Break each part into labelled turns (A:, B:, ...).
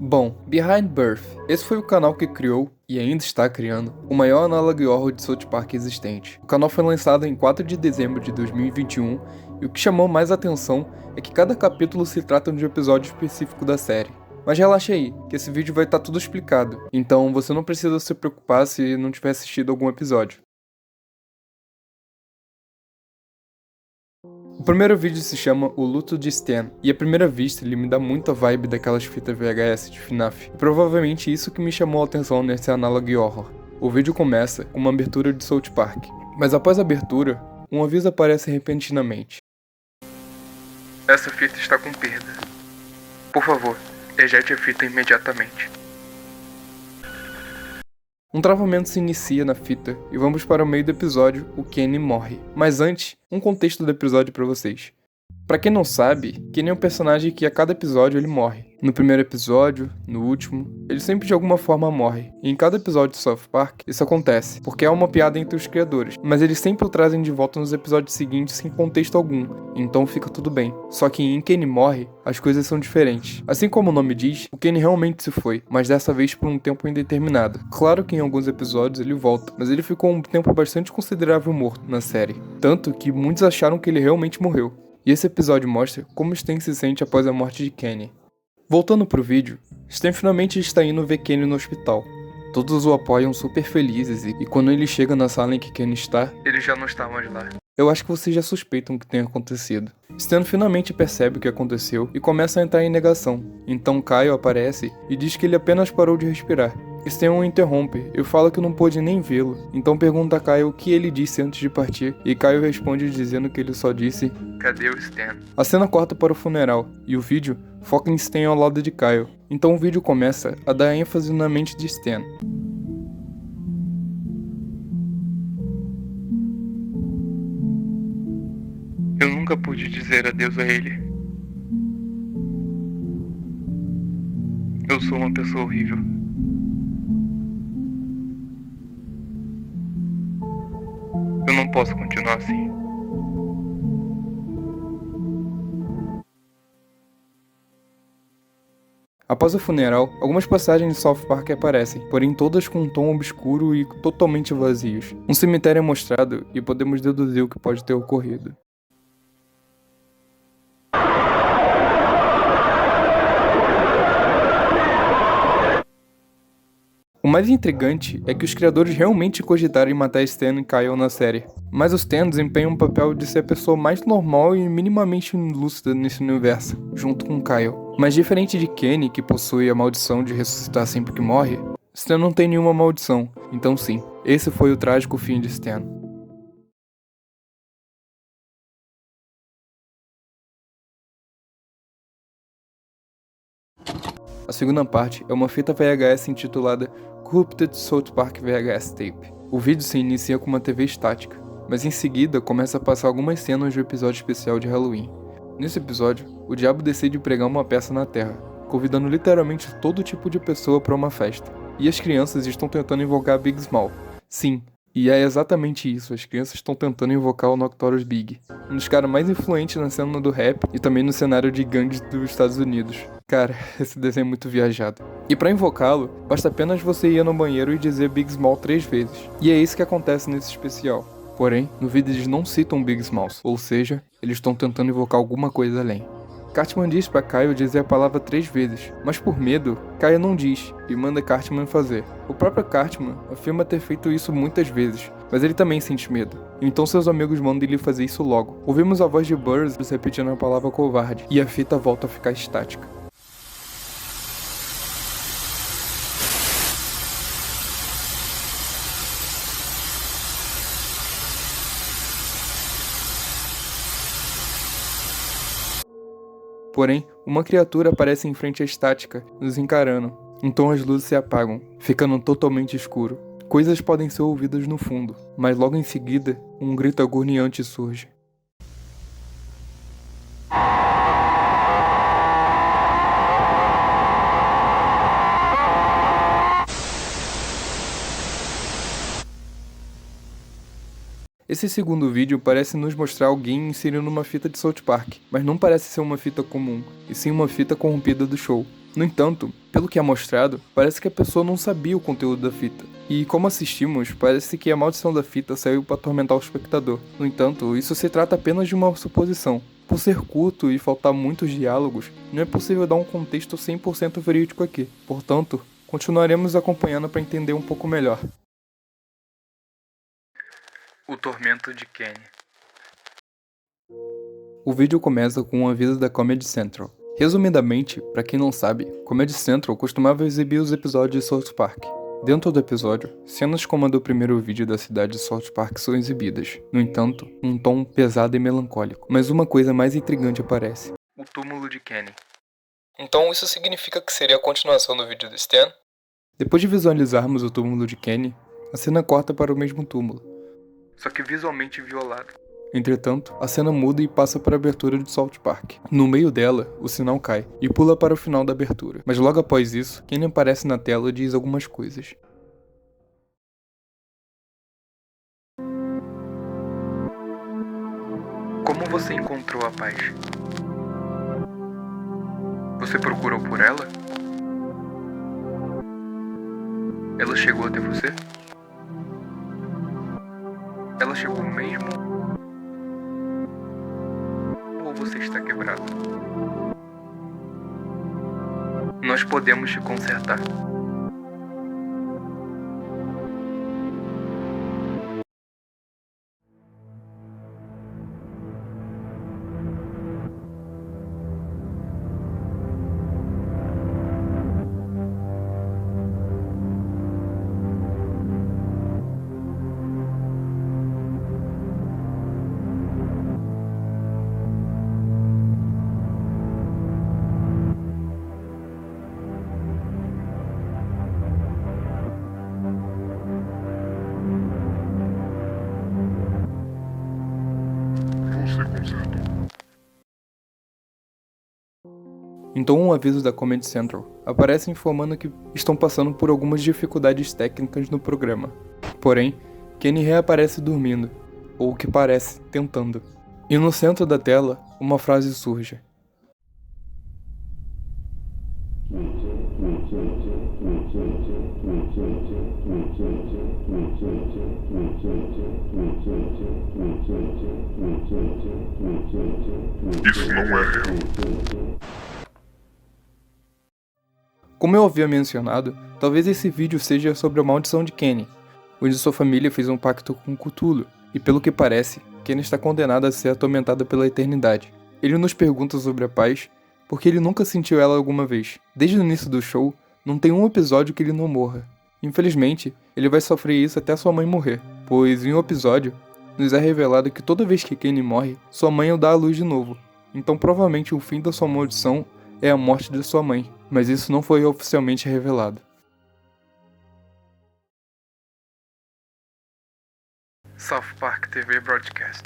A: Bom, Behind Birth. Esse foi o canal que criou, e ainda está criando, o maior análogo horror de South Park existente. O canal foi lançado em 4 de dezembro de 2021, e o que chamou mais atenção é que cada capítulo se trata de um episódio específico da série. Mas relaxa aí, que esse vídeo vai estar tudo explicado, então você não precisa se preocupar se não tiver assistido algum episódio. O primeiro vídeo se chama O Luto de Stan, e à primeira vista ele me dá muita vibe daquelas fitas VHS de FNAF, e provavelmente isso que me chamou a atenção nesse análogo horror. O vídeo começa com uma abertura de South Park, mas após a abertura, um aviso aparece repentinamente. Essa fita está com perda. Por favor, ejete a fita imediatamente. Um travamento se inicia na fita e vamos para o meio do episódio, o Kenny morre. Mas antes, um contexto do episódio para vocês. Pra quem não sabe, Kenny é um personagem que a cada episódio ele morre. No primeiro episódio, no último, ele sempre de alguma forma morre. E em cada episódio de South Park, isso acontece, porque é uma piada entre os criadores. Mas eles sempre o trazem de volta nos episódios seguintes sem contexto algum, então fica tudo bem. Só que em Kenny morre, as coisas são diferentes. Assim como o nome diz, o Kenny realmente se foi, mas dessa vez por um tempo indeterminado. Claro que em alguns episódios ele volta, mas ele ficou um tempo bastante considerável morto na série. Tanto que muitos acharam que ele realmente morreu. E esse episódio mostra como Stan se sente após a morte de Kenny. Voltando pro vídeo, Stan finalmente está indo ver Kenny no hospital. Todos o apoiam super felizes e quando ele chega na sala em que Kenny está, ele já não está mais lá. Eu acho que vocês já suspeitam o que tenha acontecido. Stan finalmente percebe o que aconteceu e começa a entrar em negação. Então Kyle aparece e diz que ele apenas parou de respirar. Stan o interrompe e fala que não pôde nem vê-lo, então pergunta a Kyle o que ele disse antes de partir, e Kyle responde dizendo que ele só disse "Cadê o Stan?". A cena corta para o funeral, e o vídeo foca em Stan ao lado de Kyle, então o vídeo começa a dar ênfase na mente de Stan. Eu nunca pude dizer adeus a ele. Eu sou uma pessoa horrível. Eu não posso continuar assim. Após o funeral, algumas passagens de South Park aparecem, porém todas com um tom obscuro e totalmente vazios. Um cemitério é mostrado e podemos deduzir o que pode ter ocorrido. O mais intrigante é que os criadores realmente cogitaram em matar Stan e Kyle na série, mas o Stan desempenha um papel de ser a pessoa mais normal e minimamente lúcida nesse universo, junto com Kyle. Mas diferente de Kenny, que possui a maldição de ressuscitar sempre que morre, Stan não tem nenhuma maldição, então sim, esse foi o trágico fim de Stan. A segunda parte é uma fita VHS intitulada Corrupted South Park VHS Tape. O vídeo se inicia com uma TV estática, mas em seguida começa a passar algumas cenas do episódio especial de Halloween. Nesse episódio, o diabo decide pregar uma peça na Terra, convidando literalmente todo tipo de pessoa para uma festa. E as crianças estão tentando invocar Big Small. Sim, e é exatamente isso, as crianças estão tentando invocar o Notorious Big, um dos caras mais influentes na cena do rap e também no cenário de gangues dos Estados Unidos. Cara, esse desenho é muito viajado. E pra invocá-lo, basta apenas você ir no banheiro e dizer Big Small 3 vezes. E é isso que acontece nesse especial. Porém, no vídeo eles não citam Big Smalls, ou seja, eles estão tentando invocar alguma coisa além. Cartman diz pra Kyle dizer a palavra 3 vezes, mas por medo, Kyle não diz e manda Cartman fazer. O próprio Cartman afirma ter feito isso muitas vezes, mas ele também sente medo. Então seus amigos mandam ele fazer isso logo. Ouvimos a voz de Burns repetindo a palavra covarde, e a fita volta a ficar estática. Porém, uma criatura aparece em frente à estática, nos encarando. Então as luzes se apagam, ficando totalmente escuro. Coisas podem ser ouvidas no fundo, mas logo em seguida, um grito agoniante surge. Esse segundo vídeo parece nos mostrar alguém inserindo uma fita de South Park, mas não parece ser uma fita comum, e sim uma fita corrompida do show. No entanto, pelo que é mostrado, parece que a pessoa não sabia o conteúdo da fita. E como assistimos, parece que a maldição da fita saiu para atormentar o espectador. No entanto, isso se trata apenas de uma suposição. Por ser curto e faltar muitos diálogos, não é possível dar um contexto 100% verídico aqui. Portanto, continuaremos acompanhando para entender um pouco melhor. O tormento de Kenny. O vídeo começa com um aviso da Comedy Central. Resumidamente, para quem não sabe, Comedy Central costumava exibir os episódios de South Park. Dentro do episódio, cenas como a do primeiro vídeo da cidade de South Park são exibidas. No entanto, um tom pesado e melancólico. Mas uma coisa mais intrigante aparece. O túmulo de Kenny. Então isso significa que seria a continuação do vídeo do Stan? Depois de visualizarmos o túmulo de Kenny, a cena corta para o mesmo túmulo, só que visualmente violado. Entretanto, a cena muda e passa para a abertura de South Park. No meio dela, o sinal cai e pula para o final da abertura. Mas logo após isso, Kenny aparece na tela e diz algumas coisas. Como você encontrou a paz? Você procurou por ela? Ela chegou até você? Ela chegou mesmo? Ou você está quebrado? Nós podemos te consertar. Então um aviso da Comedy Central aparece informando que estão passando por algumas dificuldades técnicas no programa. Porém, Kenny reaparece dormindo, ou o que parece, tentando. E no centro da tela, uma frase surge.
B: Isso não é real.
A: Como eu havia mencionado, talvez esse vídeo seja sobre a maldição de Kenny, onde sua família fez um pacto com Cthulhu, e pelo que parece, Kenny está condenado a ser atormentado pela eternidade. Ele nos pergunta sobre a paz, porque ele nunca sentiu ela alguma vez. Desde o início do show, não tem um episódio que ele não morra. Infelizmente, ele vai sofrer isso até sua mãe morrer, pois em um episódio, nos é revelado que toda vez que Kenny morre, sua mãe o dá à luz de novo. Então provavelmente o fim da sua maldição é a morte de sua mãe, mas isso não foi oficialmente revelado. South Park TV Broadcast.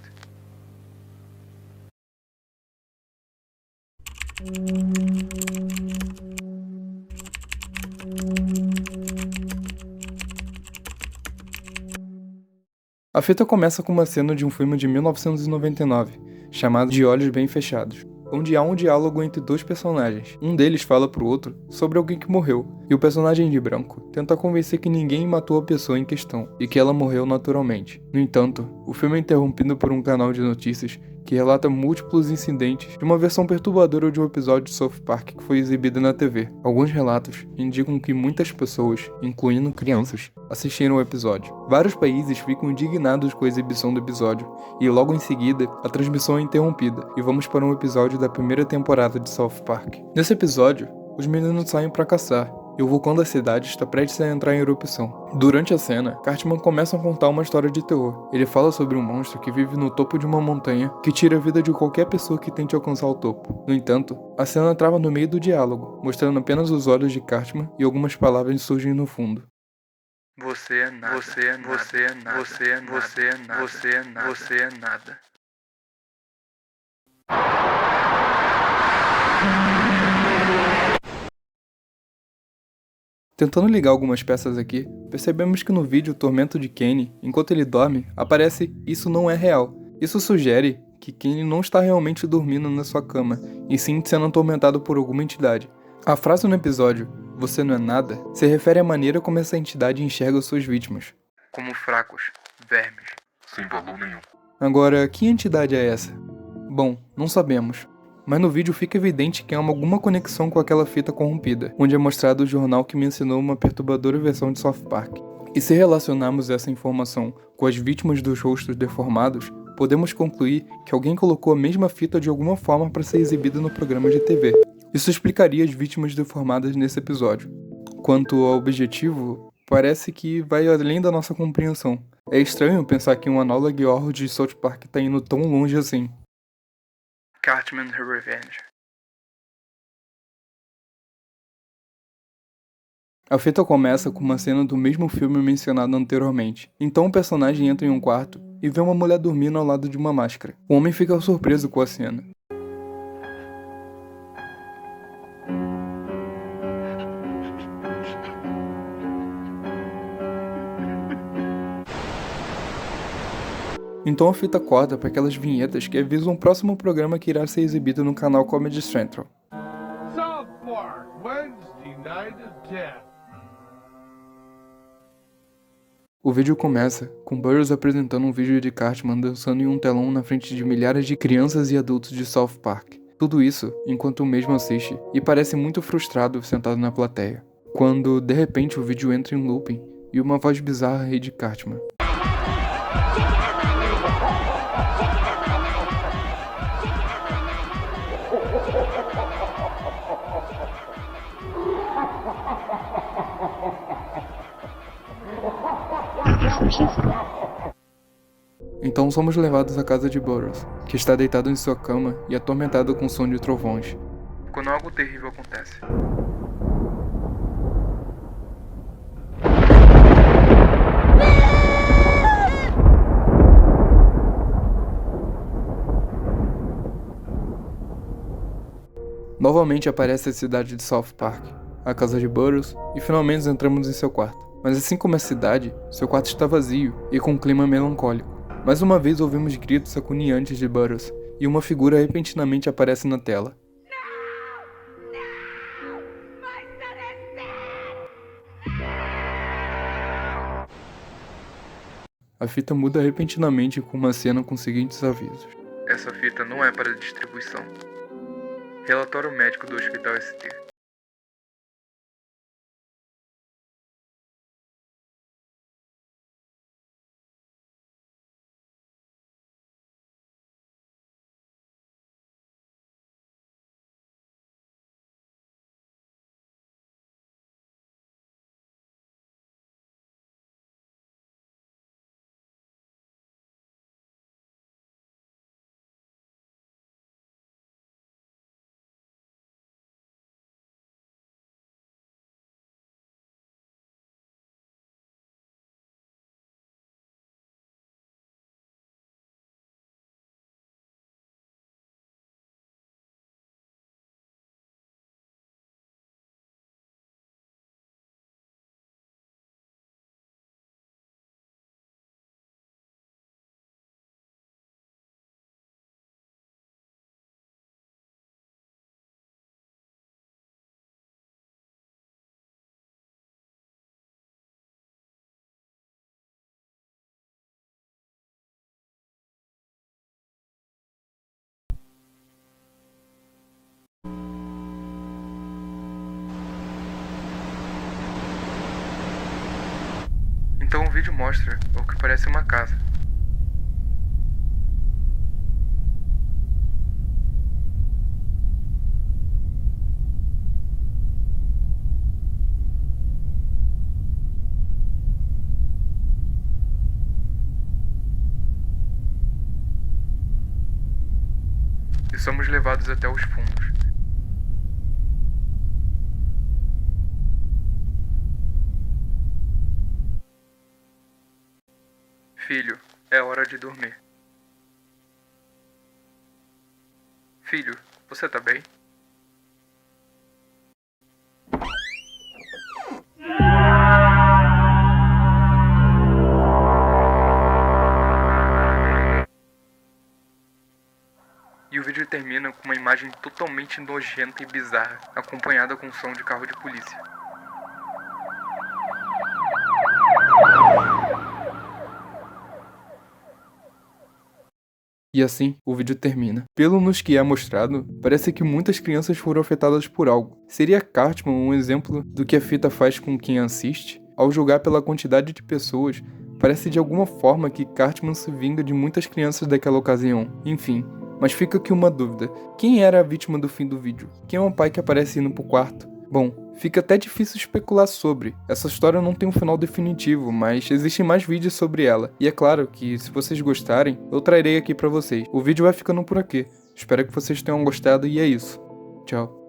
A: A fita começa com uma cena de um filme de 1999, chamado De Olhos Bem Fechados, onde há um diálogo entre dois personagens. Um deles fala pro outro sobre alguém que morreu, e o personagem de branco tenta convencer que ninguém matou a pessoa em questão, e que ela morreu naturalmente. No entanto, o filme é interrompido por um canal de notícias que relata múltiplos incidentes de uma versão perturbadora de um episódio de South Park que foi exibida na TV. Alguns relatos indicam que muitas pessoas, incluindo crianças, assistiram ao episódio. Vários países ficam indignados com a exibição do episódio, e logo em seguida, a transmissão é interrompida, e vamos para um episódio da primeira temporada de South Park. Nesse episódio, os meninos saem para caçar, e o vulcão da cidade está prestes a entrar em erupção. Durante a cena, Cartman começa a contar uma história de terror. Ele fala sobre um monstro que vive no topo de uma montanha que tira a vida de qualquer pessoa que tente alcançar o topo. No entanto, a cena trava no meio do diálogo, mostrando apenas os olhos de Cartman e algumas palavras surgem no fundo. Você é nada. Você é nada. Você é nada. Você é nada. Você é nada. Você é nada. Você é nada. Tentando ligar algumas peças aqui, percebemos que no vídeo o tormento de Kenny, enquanto ele dorme, aparece "isso não é real". Isso sugere que Kenny não está realmente dormindo na sua cama, e sim sendo atormentado por alguma entidade. A frase no episódio, "você não é nada", se refere à maneira como essa entidade enxerga suas vítimas. Como fracos, vermes.
B: Sem valor nenhum.
A: Agora, que entidade é essa? Bom, não sabemos. Mas no vídeo fica evidente que há alguma conexão com aquela fita corrompida, onde é mostrado o jornal que mencionou uma perturbadora versão de South Park. E se relacionarmos essa informação com as vítimas dos rostos deformados, podemos concluir que alguém colocou a mesma fita de alguma forma para ser exibida no programa de TV. Isso explicaria as vítimas deformadas nesse episódio. Quanto ao objetivo, parece que vai além da nossa compreensão. É estranho pensar que um análogo horror de South Park está indo tão longe assim. Cartman Revenge. A fita começa com uma cena do mesmo filme mencionado anteriormente. Então o personagem entra em um quarto e vê uma mulher dormindo ao lado de uma máscara. O homem fica surpreso com a cena. Então a fita corta para aquelas vinhetas que avisam o próximo programa que irá ser exibido no canal Comedy Central.
B: South Park, Wednesday night at 10.
A: O vídeo começa com Burroughs apresentando um vídeo de Cartman dançando em um telão na frente de milhares de crianças e adultos de South Park. Tudo isso enquanto o mesmo assiste e parece muito frustrado sentado na plateia. Quando, de repente, o vídeo entra em looping e uma voz bizarra ri de Cartman. Então somos levados à casa de Burroughs, que está deitado em sua cama e atormentado com som de trovões. Quando algo terrível acontece. Novamente aparece a cidade de South Park, a casa de Burroughs, e finalmente entramos em seu quarto. Mas assim como a cidade, seu quarto está vazio e com um clima melancólico. Mais uma vez ouvimos gritos agoniantes de Burroughs, e uma figura repentinamente aparece na tela. A fita muda repentinamente com uma cena com os seguintes avisos. Essa fita não é para distribuição. Relatório médico do Hospital ST. Então o vídeo mostra o que parece uma casa. E somos levados até os fundos. Filho, é hora de dormir. Filho, você tá bem? termina com uma imagem totalmente nojenta e bizarra, acompanhada com som de carro de polícia. E assim, o vídeo termina. Pelo nos que é mostrado, parece que muitas crianças foram afetadas por algo. Seria Cartman um exemplo do que a fita faz com quem assiste? Ao julgar pela quantidade de pessoas, parece de alguma forma que Cartman se vinga de muitas crianças daquela ocasião. Enfim, mas fica aqui uma dúvida. Quem era a vítima do fim do vídeo? Quem é um pai que aparece indo pro quarto? Bom, fica até difícil especular sobre. Essa história não tem um final definitivo, mas existem mais vídeos sobre ela. E é claro que, se vocês gostarem, eu trarei aqui pra vocês. O vídeo vai ficando por aqui. Espero que vocês tenham gostado e é isso. Tchau.